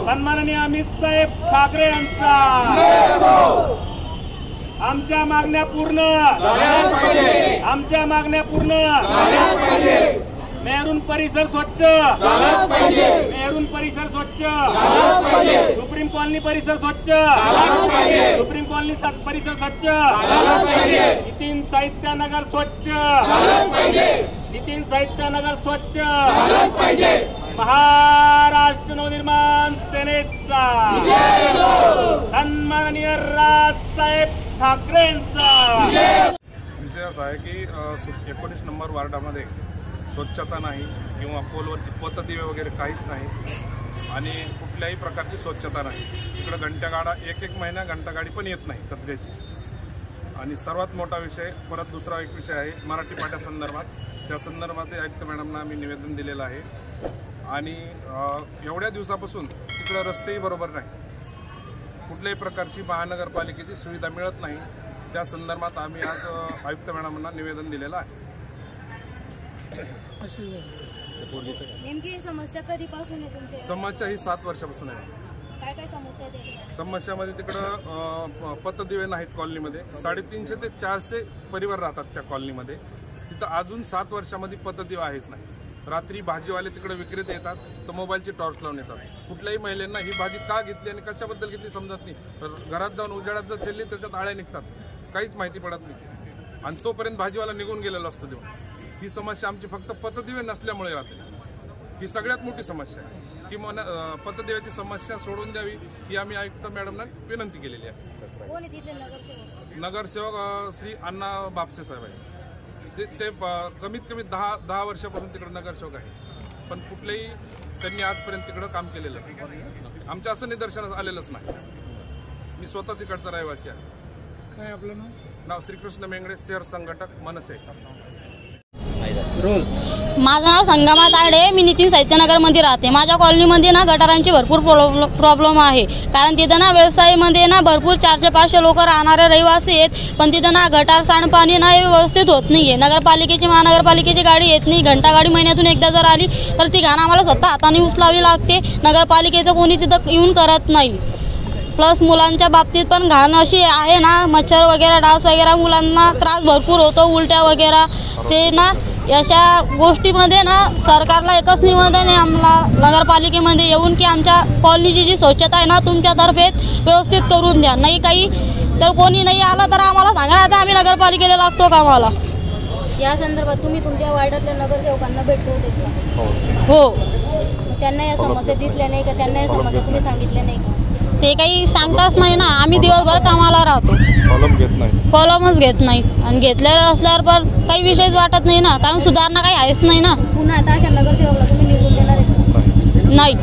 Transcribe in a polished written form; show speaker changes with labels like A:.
A: सन्माननीय अमित साहेब ठाकरे यांचा आमच्या मागण्या पूर्ण आमच्या मागण्या पूर्ण मेहरून परिसर स्वच्छ मेहरून परिसर स्वच्छ सुप्रीम कॉलनी परिसर स्वच्छ सुप्रीम कॉलनी परिसर स्वच्छ नितीन साहित्य नगर स्वच्छ नितीन साहित्य नगर स्वच्छ महाराष्ट्र नवनिर्माण सेनेचा सन्माननीय राजसाहेब ठाकरेंचा
B: विषय असा आहे की 19 नंबर वार्डामध्ये स्वच्छता नाही किंवा पोलवरती पतदिवे वगैरे काहीच नाही आणि कुठल्याही प्रकारची स्वच्छता नाही। इकडं घंटागाडा एक महिना घंटागाडी पण येत नाही कचऱ्याची। आणि सर्वात मोठा विषय परत दुसरा एक विषय आहे मराठी पाट्या संदर्भात। त्या संदर्भात आयुक्त मॅडमना आम्ही निवेदन दिलेलं आहे आणि एवढ्या दिवसापासून तिकडं रस्तेही बरोबर नाही, कुठल्याही प्रकारची महानगरपालिकेची सुविधा मिळत नाही। त्या संदर्भात आम्ही आज आयुक्त मॅडमना निवेदन दिलेलं आहे।
C: नेमकी समस्या कधीपासून आहे तुमची?
B: समस्या ही 7 वर्षापासून आहे।
C: काय काय समस्या आहेत?
B: समस्यामध्ये तिकडं पतदिवे नाहीत कॉलनीमध्ये। 350 ते 400 परिवार राहतात त्या कॉलनीमध्ये। तिथं अजून 7 वर्षामध्ये पतदिवा आहेच नाही। रात्री भाजीवाले तिकडे विक्रेते येतात तर मोबाईलची टॉर्च लावून येतात। कुठल्याही महिलांना ही भाजी का घेतली आणि कशाबद्दल घेतली समजत नाही। घरात जाऊन उजेडात जर चलली त्याच्यात आळ्या निघतात, काहीच माहिती पडत नाही आणि तोपर्यंत भाजीवाला निघून गेलेला असतो तेव्हा। ही समस्या आमची फक्त पतदिवे नसल्यामुळे राहते। ही सगळ्यात मोठी समस्या आहे की पतदिव्याची समस्या सोडून द्यावी ही आम्ही आयुक्त मॅडमना विनंती केलेली आहे।
C: कोण आहे तिथले नगरसेवक?
B: नगरसेवक श्री अण्णा बापसे साहेब आहे। ते कमीत कमी 10 वर्षापासून तिकडे नगरसेवक आहे, पण कुठलेही त्यांनी आजपर्यंत तिकडं काम केलेलं नाही। आमच्या असं निदर्शनास आलेलंच नाही। मी स्वतः तिकडचा रहिवासी आहे।
A: काय आपलं
B: नाव श्रीकृष्ण मेंगडे, शहर संघटक मनसे।
D: माझं नाव संगमा तायडे, मी नितीन साहित्यनगरमध्ये राहते। माझ्या कॉलनीमध्ये ना गटारांची भरपूर प्रॉब्लेम आहे, कारण तिथं ना व्यवसायामध्ये ना भरपूर 400-500 लोक राहणारे रहिवासी आहेत, पण तिथं ना गटार सांडपाणी ना हे व्यवस्थित होत नाही आहे। नगरपालिकेची महानगरपालिकेची गाडी येत नाही, घंटागाडी महिन्यातून एकदा जर आली तर ती घाण आम्हाला स्वतः हाताने उचलावी लागते। नगरपालिकेचं कोणी तिथं येऊन करत नाही। प्लस मुलांच्या बाबतीत पण घाण अशी आहे ना, मच्छर वगैरे डास वगैरे, मुलांना त्रास भरपूर होतो, उलट्या वगैरे। ते ना अशा गोष्टीमध्ये ना सरकारला एकच निवेदन आहे आम्हाला नगरपालिकेमध्ये येऊन की आमच्या कॉलनीची जी स्वच्छता आहे ना तुमच्यातर्फे व्यवस्थित करून द्या। नाही काही तर कोणी नाही आलं तर आम्हाला सांगायला आम्ही नगरपालिकेला लागतो कामाला।
C: या संदर्भात तुम्ही तुमच्या वार्डातल्या नगरसेवकांना भेटू देता?
D: हो।
C: त्यांना या समस्या दिसल्या नाही का? त्यांना या समस्या तुम्ही सांगितल्या नाही का?
D: ते काही सांगताच नाही ना। आम्ही दिवसभर कामाला राहतो, कॉलमच घेत नाही आणि घेतलेलं असल्यावर पण काही विषयच वाटत नाही ना, कारण सुधारणा काही आहेच नाही ना।
C: पुन्हा आता अशा नगरसेवकाला तुम्ही निवडून देणार आहे?
D: नाही।